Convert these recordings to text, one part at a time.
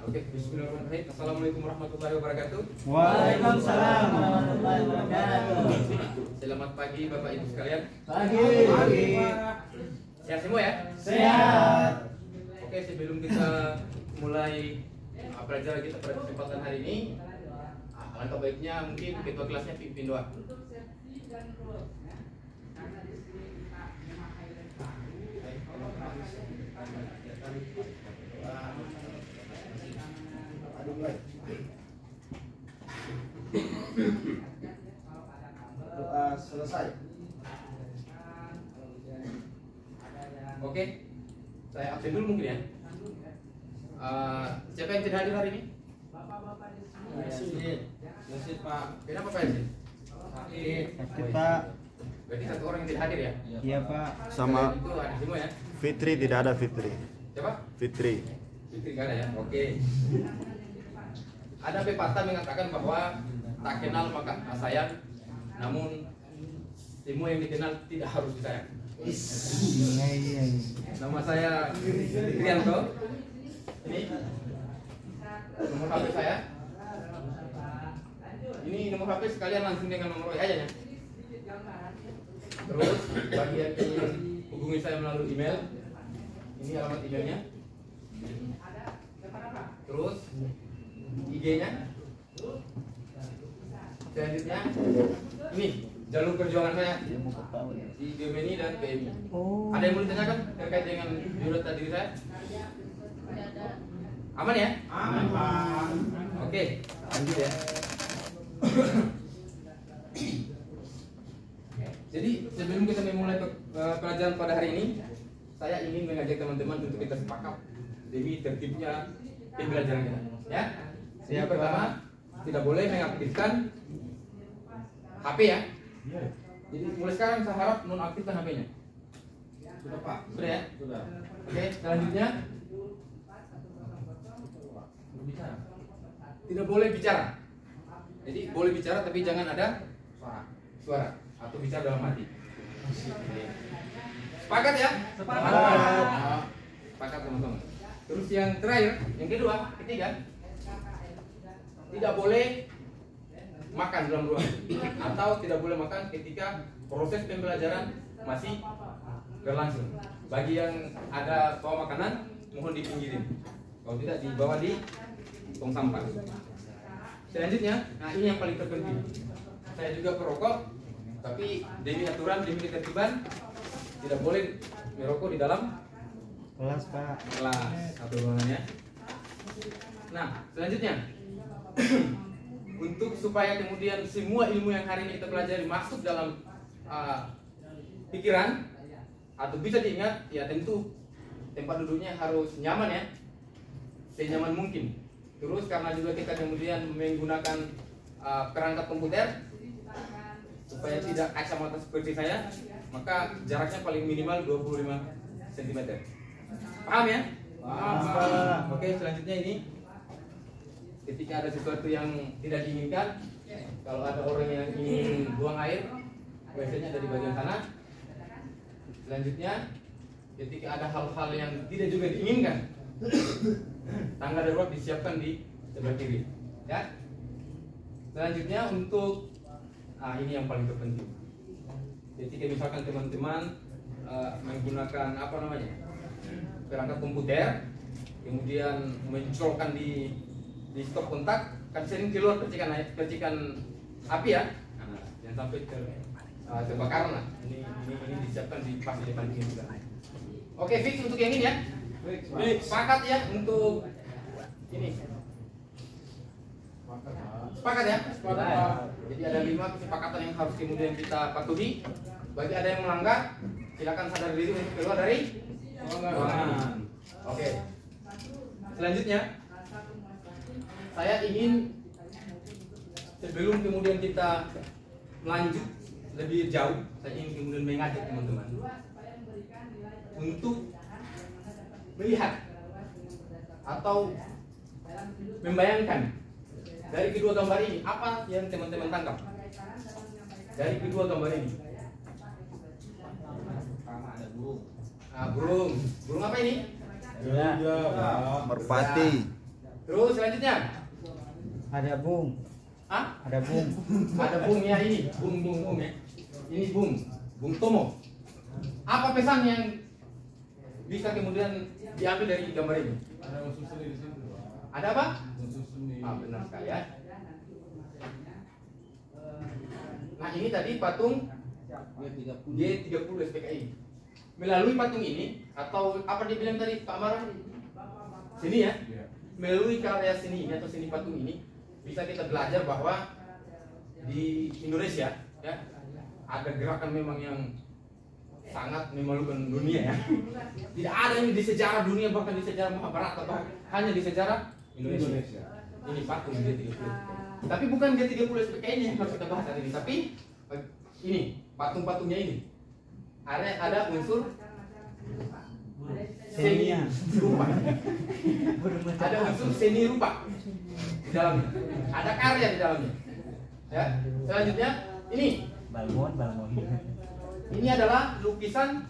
Oke, bismillahirrahmanirrahim. Assalamualaikum warahmatullahi wabarakatuh. Waalaikumsalam warahmatullahi wabarakatuh. Selamat pagi Bapak Ibu sekalian. Pagi. Sehat semua ya? Sehat. Oke, sebelum kita mulai pelajaran kita pada kesempatan hari ini, alangkah baiknya mungkin ketua kelasnya pimpin doa. Doa selesai. Oke, saya absen dulu mungkin ya. Siapa yang tidak hadir hari ini? Yasin Pak. Kenapa Pak Yasin? Sakit. Sakit Pak. Berarti satu orang yang tidak hadir ya? Iya Pak. Sama Itu hadir semua ya? Fitri tidak ada Fitri. Siapa? Fitri. Fitri nggak ada ya? Oke. Ada pepatah mengatakan bahwa tak kenal maka tak sayang, namun semua yang dikenal tidak harus disayang. Iya. Nama saya Fitrianto. Ini nomor HP saya. Ini nomor HP sekalian langsung dengan nomor WA aja ya. Terus bagi yang ingin hubungi saya melalui email, ini alamat emailnya. Terus IG-nya. Selanjutnya ini jalur perjuangan saya di Gemini dan PMI. Ada yang mau ditanyakan terkait dengan biodata diri saya? Aman ya? Aman Pak. Oke, lanjut ya. Jadi sebelum kita memulai pelajaran pada hari ini, saya ingin mengajak teman-teman untuk kita sepakat demi tertibnya pembelajaran kita. Ya. Yang pertama, tidak boleh mengaktifkan HP ya. Jadi mulai sekarang saya harap nonaktifkan HP-nya. Sudah Pak. Sudah ya? Sudah. Oke, selanjutnya Berbicara. tidak boleh bicara. Jadi boleh bicara tapi jangan ada suara atau bicara dalam hati. Sepakat ya? Sepakat. Sepakat teman-teman. Terus yang terakhir, yang kedua, ketiga, tidak boleh makan dalam ruangan atau tidak boleh makan ketika proses pembelajaran masih berlangsung. Bagi yang ada bawa makanan, mohon dipinggirin. Kalau tidak dibawa di tong sampah. Selanjutnya, nah ini yang paling terpenting. Saya juga perokok, tapi demi aturan, demi ketertiban, tidak boleh merokok di dalam Kelas Pak. kelas atau ruangannya. Nah, selanjutnya untuk supaya kemudian semua ilmu yang hari ini kita pelajari masuk dalam pikiran atau bisa diingat, ya tentu tempat duduknya harus nyaman ya, senyaman mungkin. Terus karena juga kita kemudian menggunakan perangkat komputer, supaya tidak kacamata seperti saya, maka jaraknya paling minimal 25 cm. Paham ya? Paham. Oke, selanjutnya ini ketika ada sesuatu yang tidak diinginkan, kalau ada orang yang ingin buang air, biasanya ada di bagian sana. Selanjutnya, ketika ada hal-hal yang tidak juga diinginkan, tangga darurat disiapkan di sebelah kiri. Ya. Selanjutnya untuk ini yang paling terpenting. Ketika misalkan teman-teman menggunakan apa namanya perangkat komputer, kemudian mencolokkan di stop kontak, kan sering keluar percikan api ya. Nah, jangan sampai terbakar. Nah, ini disiapkan di pas di depan ini juga. Oke, fix untuk yang ini ya. Fix. Sepakat ya untuk ini. Sepakat ya? Sepakat. Jadi ada 5 kesepakatan yang harus kemudian kita patuhi. Bagi ada yang melanggar, silakan sadar diri untuk keluar dari ruangan. Oke. Selanjutnya, saya ingin sebelum kemudian kita lanjut lebih jauh, saya ingin kemudian mengajak teman-teman untuk melihat atau membayangkan dari kedua gambar ini apa yang teman-teman tangkap dari kedua gambar ini. Pertama ada burung. Burung apa ini? Ya. Merpati. Terus selanjutnya, Ada bung. ah, Ada bung. ada bungnya ini, bung ya. Ini bung Tomo. Apa pesan yang bisa kemudian diambil dari gambar ini? Ada unsur seni di situ. Ada apa? Unsur seni. Ah, benar sekali ya. Nah ini tadi patung G30 SPKI. Melalui patung ini atau apa dibilang tadi Pak Amar? Seni ya. Iya. Melalui karya seni atau seni patung ini bisa kita belajar bahwa di Indonesia ya ada gerakan memang yang sangat memalukan dunia ya. Tidak ada yang di sejarah dunia, bahkan di sejarah Mahabharata, bahkan hanya di sejarah Indonesia. Ini patung G30. Tapi bukan G30 SPKI ini yang harus kita bahas hari ini, tapi ini patung-patungnya ini. Ada unsur seni rupa. Ada unsur seni rupa di dalamnya. Ada karya di dalamnya. Ya. Selanjutnya ini. Balmon. Ini adalah lukisan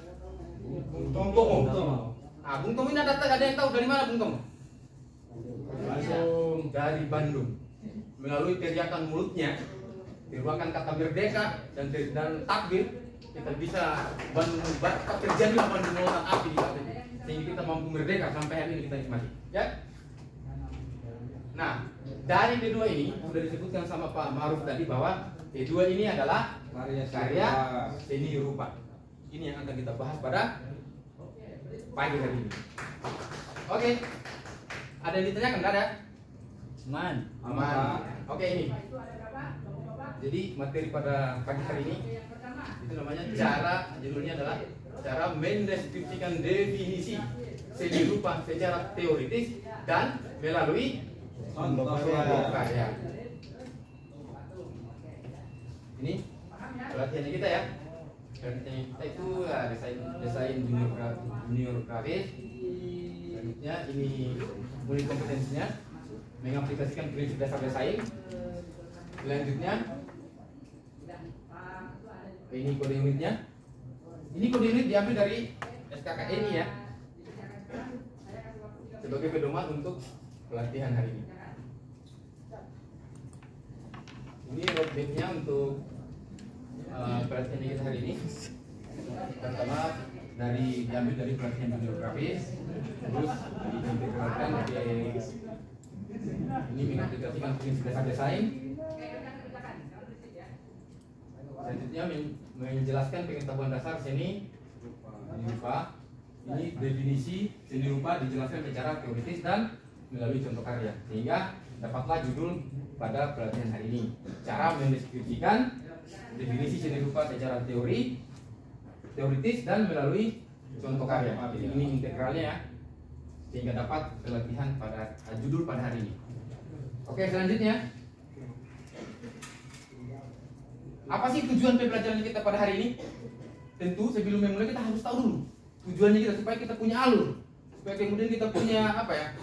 Bung Tomo. Nah, Bung Tomo ini ada yang tahu dari mana Bung Tomo? Langsung dari Bandung. Melalui teriakan mulutnya, teriakan kata merdeka dan takbir, kita bisa terjadilah Bandung lautan api di bawah ini. Sehingga kita mampu merdeka sampai hari ini kita nikmati. Ya. Nah, dari kedua ini sudah disebutkan sama Pak Ma'ruf tadi bahwa kedua ini adalah karya seni rupa. Ini yang akan kita bahas pada pagi hari ini. Oke. Ada yang ditanyakan? Nggak ada? Aman. Oke, ini. Jadi materi pada pagi hari ini itu namanya judulnya adalah cara mendeskripsikan definisi seni rupa secara teoritis dan melalui contoh karya. Ini pelatihannya kita ya. Pelatihannya kita itu ya, desain junior grafis. Selanjutnya ini mulai kompetensinya mengaplikasikan prinsip dasar desain. Selanjutnya ini kode unitnya. Ini kode unit diambil dari SKKNI ya, sebagai pedoman untuk pelatihan hari ini. Ini roadmapnya untuk pelatihan kita hari ini. Pertama diambil dari pelatihan junior grafis, terus diintegrasikan dari ini mengaplikasikan prinsip dasar desain. Selanjutnya menjelaskan pengetahuan dasar seni rupa. Ini definisi seni rupa dijelaskan secara teoritis dan melalui contoh karya, sehingga dapatlah judul pada pelatihan hari ini. Cara mendeskripsikan definisi seni rupa secara teoritis dan melalui contoh karya. Jadi ini integralnya ya, sehingga dapat pelatihan pada judul pada hari ini. Oke, selanjutnya apa sih tujuan pembelajaran kita pada hari ini? Tentu sebelum memulai kita harus tahu dulu tujuannya kita, supaya kita punya alur, supaya kemudian kita punya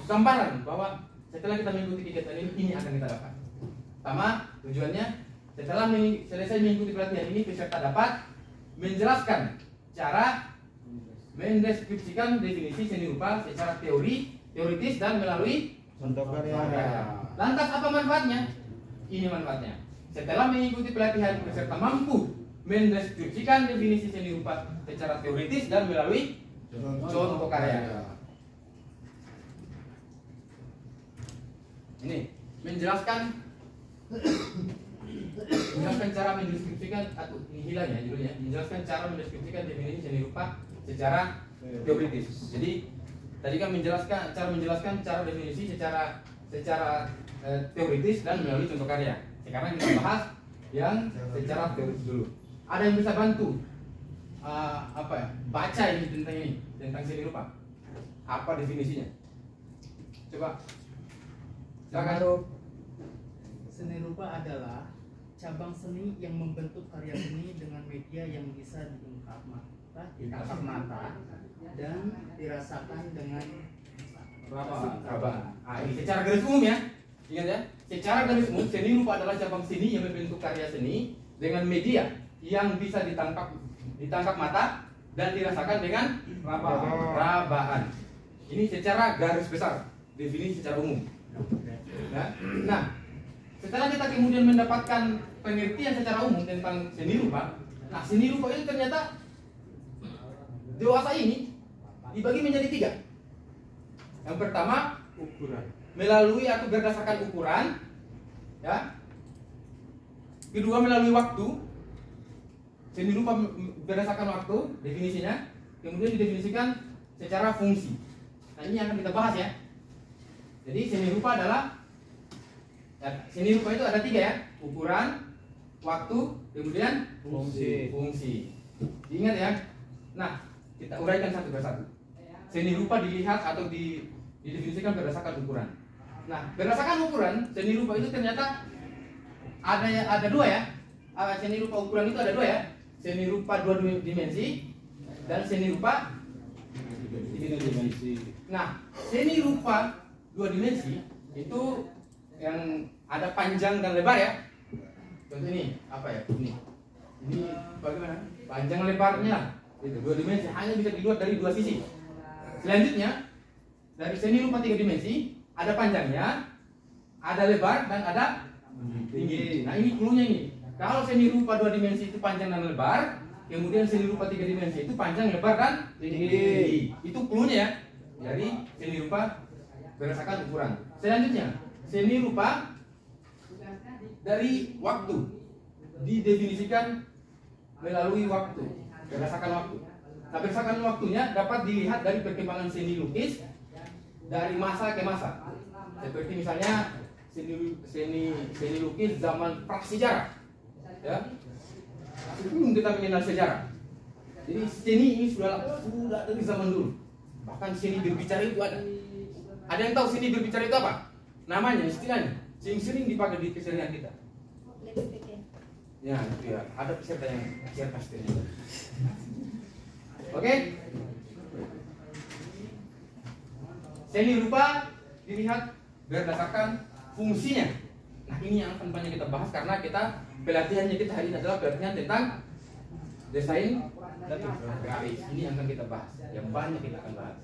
gambaran bahwa setelah kita mengikuti kegiatan ini akan kita dapat. Pertama, tujuannya setelah selesai mengikuti pelatihan ini, peserta dapat menjelaskan cara mendeskripsikan definisi seni rupa secara teoritis dan melalui Contoh karya. Lantas apa manfaatnya? Ini manfaatnya. Setelah mengikuti pelatihan, peserta mampu mendeskripsikan definisi seni rupa secara teoritis dan melalui contoh karya. Ini menjelaskan cara mendeskripsikan, atau ini hilang ya judulnya, menjelaskan cara mendeskripsikan definisi seni rupa secara teoritis. Jadi tadi kan menjelaskan cara definisi secara teoritis dan melalui contoh karya. Sekarang kita bahas yang secara teoritis dulu. Ada yang bisa bantu baca ini tentang seni rupa? Apa definisinya? Coba. Silakan. Seni rupa adalah cabang seni yang membentuk karya seni dengan media yang bisa ditangkap mata dan dirasakan dengan Rabaan. Ini secara garis umum ya. Ingat ya, secara garis umum seni rupa adalah cabang seni yang membentuk karya seni dengan media yang bisa ditangkap mata dan dirasakan dengan rabaan. Ini secara garis besar, definisi secara umum. Ya. Nah, setelah kita kemudian mendapatkan pengertian secara umum tentang seni rupa, nah seni rupa itu ternyata dewasa ini dibagi menjadi 3. Yang pertama, Ukuran. melalui atau berdasarkan ukuran, ya. Kedua, melalui waktu. Seni rupa berdasarkan waktu, definisinya. Kemudian didefinisikan secara fungsi. Nah, ini yang akan kita bahas ya. Jadi seni rupa adalah seni rupa itu ada 3 ya, ukuran, waktu, kemudian fungsi. Diingat ya. Nah, kita uraikan satu persatu. Seni rupa dilihat atau didefinisikan berdasarkan ukuran. Nah, berdasarkan ukuran, seni rupa itu ternyata ada 2 ya. Seni rupa ukuran itu ada 2 ya. Seni rupa 2 dimensi dan seni rupa 3 dimensi. Nah, seni rupa 2 dimensi itu yang ada panjang dan lebar ya. Contoh ini apa ya? Ini bagaimana? Panjang lebarnya itu 2 dimensi hanya bisa dilihat dari 2 sisi. Selanjutnya dari seni rupa 3 dimensi ada panjangnya, ada lebar dan ada tinggi. Nah, ini cluenya ini. Kalau seni rupa 2 dimensi itu panjang dan lebar, kemudian seni rupa 3 dimensi itu panjang, lebar dan tinggi. Itu cluenya ya. Jadi seni rupa berdasarkan ukuran. Selanjutnya, seni rupa dari waktu didefinisikan melalui waktu, berdasarkan waktu. Nah, berdasarkan waktunya dapat dilihat dari perkembangan seni lukis dari masa ke masa. Seperti misalnya seni lukis zaman prasejarah. Ya. Sebelum kita mengenal sejarah. Jadi seni ini sudah dari zaman dulu. Bahkan seni berbicara itu ada. Ada yang tahu seni berbicara itu apa? Namanya, istilahnya. Sering dipakai di keseharian kita. Ya, itu ya. Ada peserta yang siap pastinya. Oke. Seni rupa dilihat berdasarkan fungsinya. Nah, ini yang akan banyak kita bahas karena pelatihannya kita hari ini adalah pelatihan tentang desain dan grafis. Ini yang akan kita bahas, yang banyak kita akan bahas.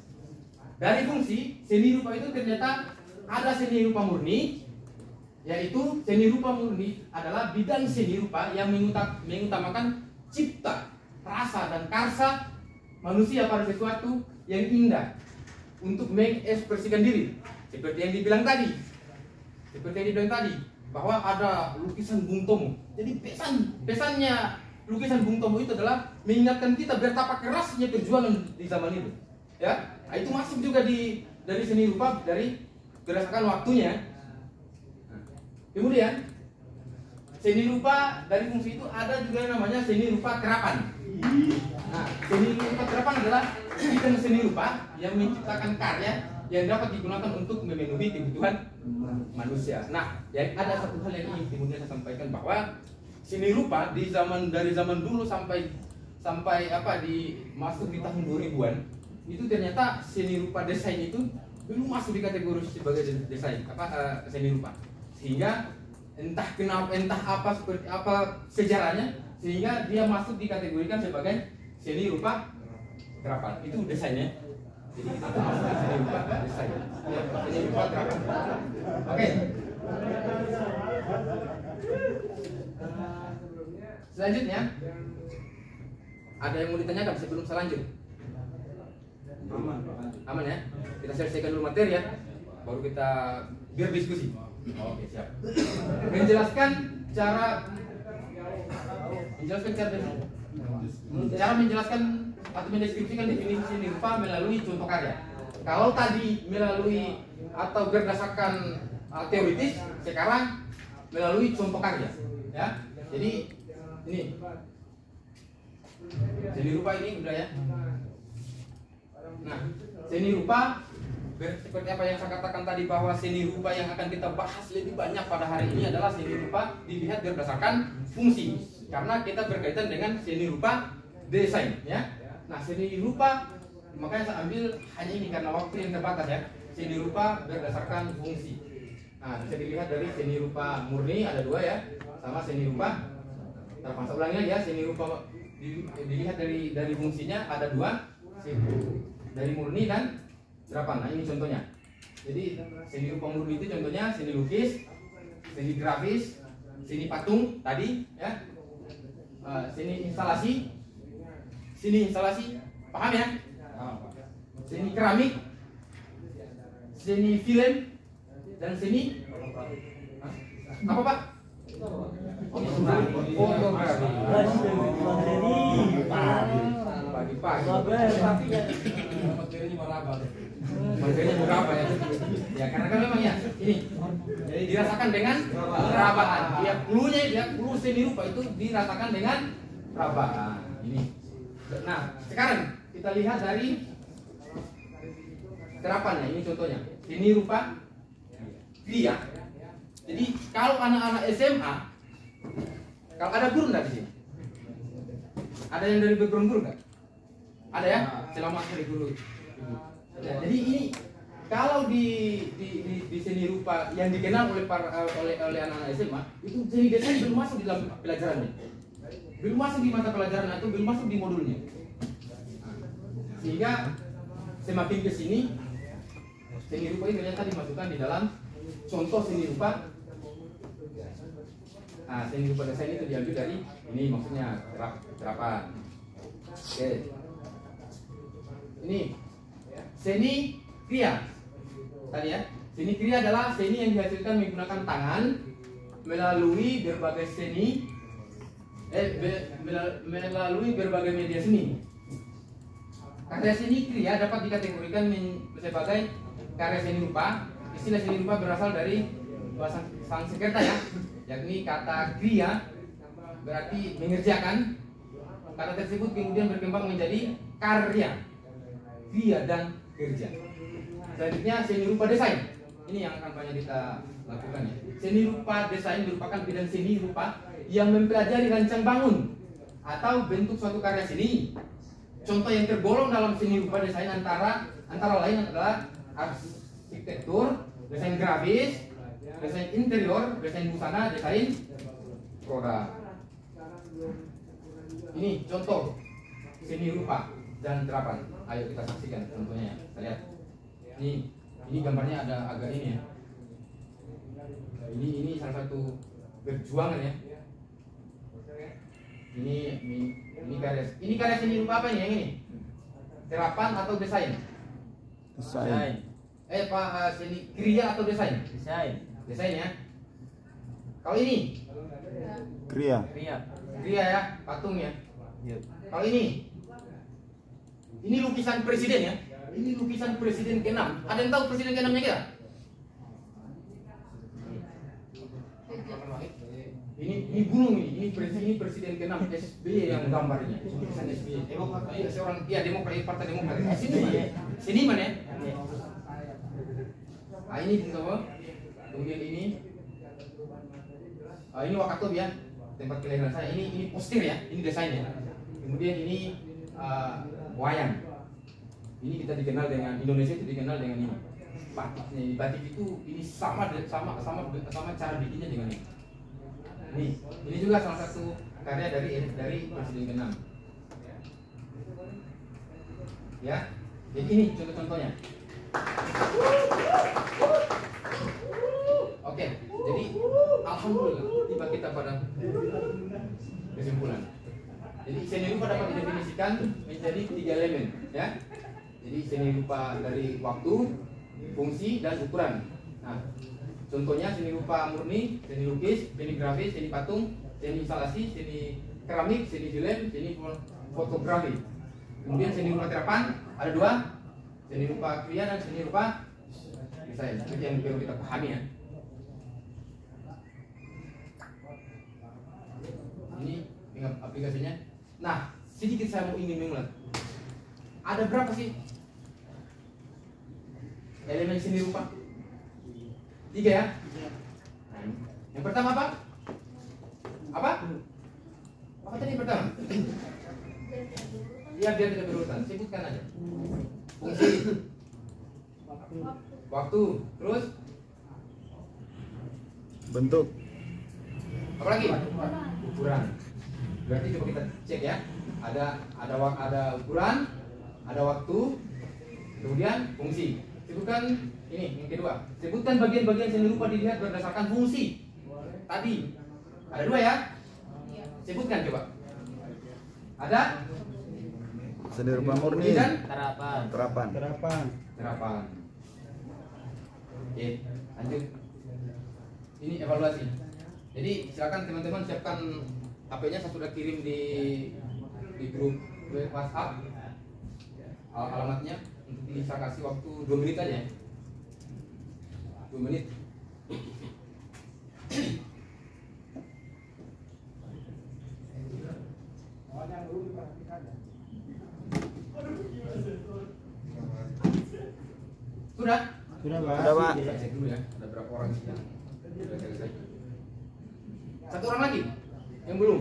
Dari fungsi, seni rupa itu ternyata ada seni rupa murni, yaitu seni rupa murni adalah bidang seni rupa yang mengutamakan cipta, rasa dan karsa manusia pada sesuatu yang indah untuk mengekspresikan diri. Seperti yang dibilang tadi, bahwa ada lukisan Bung Tomo. Jadi pesannya lukisan Bung Tomo itu adalah mengingatkan kita betapa kerasnya perjuangan di zaman itu. Ya, itu masuk juga dari seni rupa dari berdasarkan waktunya. Kemudian seni rupa dari fungsi itu ada juga yang namanya seni rupa terapan. Nah, seni rupa terapan adalah bidang seni rupa yang menciptakan karya yang dapat digunakan untuk memenuhi kebutuhan manusia. Nah, ada satu hal yang ingin kemudian saya sampaikan bahwa seni rupa dari zaman dulu sampai masuk di tahun 2000-an itu ternyata seni rupa desain itu belum masuk di kategori sebagai desain seni rupa. Sehingga entah seperti apa sejarahnya sehingga dia masuk dikategorikan sebagai seni rupa terapan. Itu desainnya. Jadi kita masuk di seni rupa desain. Seni rupa terapan. Oke. Selanjutnya ada yang mau ditanyakan sebelum saya lanjut? Aman ya? Kita selesaikan dulu materi ya, baru kita biar diskusi. Oke, siap. Menjelaskan cara menjelaskan atau mendeskripsikan definisi seni rupa melalui contoh karya. Kalau tadi melalui atau berdasarkan teoritis, sekarang melalui contoh karya. Ya, jadi ini seni rupa ini udah ya. Nah, seni rupa seperti apa yang saya katakan tadi bahwa seni rupa yang akan kita bahas lebih banyak pada hari ini adalah seni rupa dilihat berdasarkan fungsi. Karena kita berkaitan dengan seni rupa desain ya. Nah, seni rupa makanya saya ambil hanya ini karena waktu yang terbatas ya. Seni rupa berdasarkan fungsi. Nah, bisa dilihat dari seni rupa murni ada 2 ya, sama seni rupa terpaksa ulangnya ya. Seni rupa dilihat dari fungsinya ada 2, dari murni dan terapan. Nah, ini contohnya. Jadi seni rupa murni itu contohnya seni lukis, seni grafis, seni patung tadi, ya, seni instalasi, paham ya? Seni keramik, seni film, dan seni apa Pak? Fotografi. Pagi-pagi. Materinya meraba. Materinya berapa ya? Ya karena kan memang ya ini. Jadi dirasakan dengan perabaan. Ya clue seni rupa itu dirasakan dengan perabaan. Ini. Nah, sekarang kita lihat dari terapannya. Ini contohnya. Seni rupa kriya. Jadi kalau anak-anak SMA, kalau ada guru nggak di sini? Ada yang dari background guru nggak? Ada ya? Selama dari guru. Ya, jadi ini kalau di seni rupa yang dikenal oleh anak-anak SMA itu seni desain belum masuk di dalam pelajarannya, belum masuk di mata pelajaran atau belum masuk di modulnya. Sehingga semakin ke sini seni rupa ini ternyata dimasukkan di dalam contoh seni rupa. Nah, seni rupa desain itu diambil dari ini, maksudnya terapan. Oke. Ini seni kriya. Tadi ya. Seni kriya adalah seni yang dihasilkan menggunakan tangan melalui berbagai melalui berbagai media seni. Karya seni kriya dapat dikategorikan sebagai karya seni rupa. Istilah seni rupa berasal dari bahasa Sanskerta ya, yakni kata kriya berarti mengerjakan. Kata tersebut kemudian berkembang menjadi karya, kriya dan kerja. Selanjutnya seni rupa desain. Ini yang akan banyak kita lakukan ya. Seni rupa desain merupakan bidang seni rupa yang mempelajari rancang bangun atau bentuk suatu karya seni. Contoh yang tergolong dalam seni rupa desain antara lain adalah arsitektur, desain grafis, desain interior, desain busana, desain produk. Ini contoh seni rupa dan terapan. Ayo kita saksikan contohnya. Kita lihat. Ini gambarnya ada agak ini ya. Ini salah satu perjuangan ya. Ini karya seni rupa apa nih yang ini? Terapan atau desain? Desain. Pak, seni kriya atau desain? Desain ya. Kalau ini? Kriya. Kriya ya, patung ya. Kalau ini lukisan presiden ya. Ini lukisan presiden ke-6. Ada yang tahu presiden ke-6-nya kita? Ini gunung ini presiden ke-6 SBY yang gambarnya. Lukisan SBY. Demokrat, Partai Demokrat. Seniman ya. Ini Bung. Kemudian ini Wakatobi ya, tempat kelahiran saya. Ini poster ya, ini desainnya. Kemudian ini wayang. Ini kita dikenal dengan Indonesia itu dikenal dengan ini batiknya. Batik itu ini sama cara bikinnya dengan ini. Ini juga salah satu karya dari presiden ke-6. Ya, jadi ini contoh-contohnya. Oke, jadi alhamdulillah tiba kita pada kesimpulan. Jadi seni rupa dapat didefinisikan menjadi 3 elemen, ya. Jadi seni rupa dari waktu, fungsi, dan ukuran. Nah, contohnya seni rupa murni, seni lukis, seni grafis, seni patung, seni instalasi, seni keramik, seni film, seni fotografi. Kemudian seni rupa terapan ada 2, seni rupa kriya dan seni rupa desain. Itu yang perlu kita pahami ya. Ini aplikasinya. Nah, sedikit saya mau ingin mengulas. Ada berapa sih elemen seni rupa? 3 ya. Yang pertama apa? Apa tadi yang pertama? Iya, biar tidak berurutan. Sebutkan aja. Fungsi, waktu, terus Bentuk. apa lagi? Ukuran. Berarti coba kita cek ya. Ada ukuran, ada waktu, kemudian fungsi. Sebutkan Ini yang kedua. Sebutkan bagian-bagian seni rupa dilihat berdasarkan fungsi. Tadi ada 2 ya. Sebutkan coba. Ada Seni rupa murni. dan Terapan. terapan. Oke, lanjut. Ini evaluasi. Jadi silakan teman-teman siapkan HP-nya, saya sudah kirim di grup WhatsApp alamatnya. Nanti saya kasih waktu 2 menit aja. 2 menit. Sudah? Sudah, Pak. Kita cek dulu ya, ada berapa orang sih yang sudah selesai. 1 orang lagi yang belum.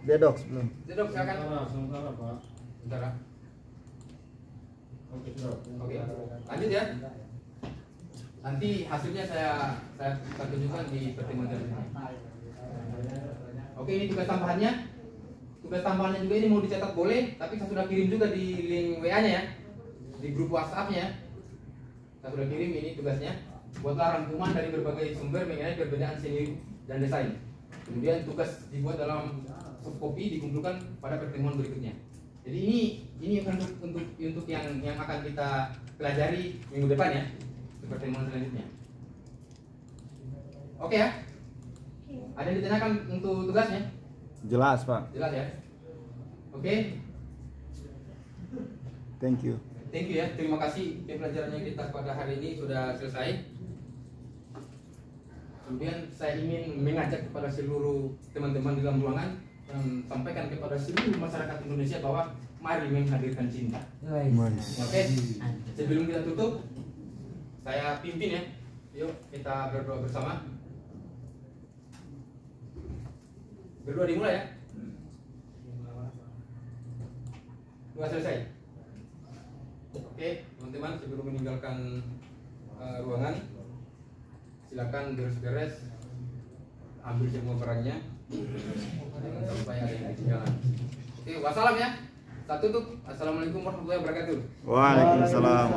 Dedox belum. Dedok silakan. Sementara Pak. Bentar ya. Oke, sudah. Oke, lanjut ya. Nanti hasilnya saya tunjukkan di pertemuan selanjutnya. Oke, ini tugas tambahannya. Tugas tambahannya juga ini mau dicetak boleh, tapi saya sudah kirim juga di link WA-nya ya, di grup WhatsApp-nya. Saya sudah kirim ini tugasnya. Buatlah rangkuman dari berbagai sumber mengenai perbedaan seni dan desain. Kemudian tugas dibuat dalam soft copy dikumpulkan pada pertemuan berikutnya. Jadi ini untuk yang akan kita pelajari minggu depan ya, di pertemuan selanjutnya. Oke ya? Ada yang ditanyakan untuk tugasnya? Jelas, Pak. Jelas ya? Oke, Thank you. thank you ya. Terima kasih pembelajarannya kita pada hari ini sudah selesai. Kemudian saya ingin mengajak kepada seluruh teman-teman di dalam ruangan dan sampaikan kepada seluruh masyarakat Indonesia bahwa mari menghadirkan cinta. Oke, sebelum kita tutup, saya pimpin ya. Yuk kita berdoa bersama. Berdoa dimulai ya. Doa selesai. Oke, teman-teman, sebelum meninggalkan ruangan, silakan beres-beres, ambil semua barangnya, jangan sampai ada yang ketinggalan. Oke, wassalam ya. Kita tutup. Assalamualaikum warahmatullahi wabarakatuh. Waalaikumsalam.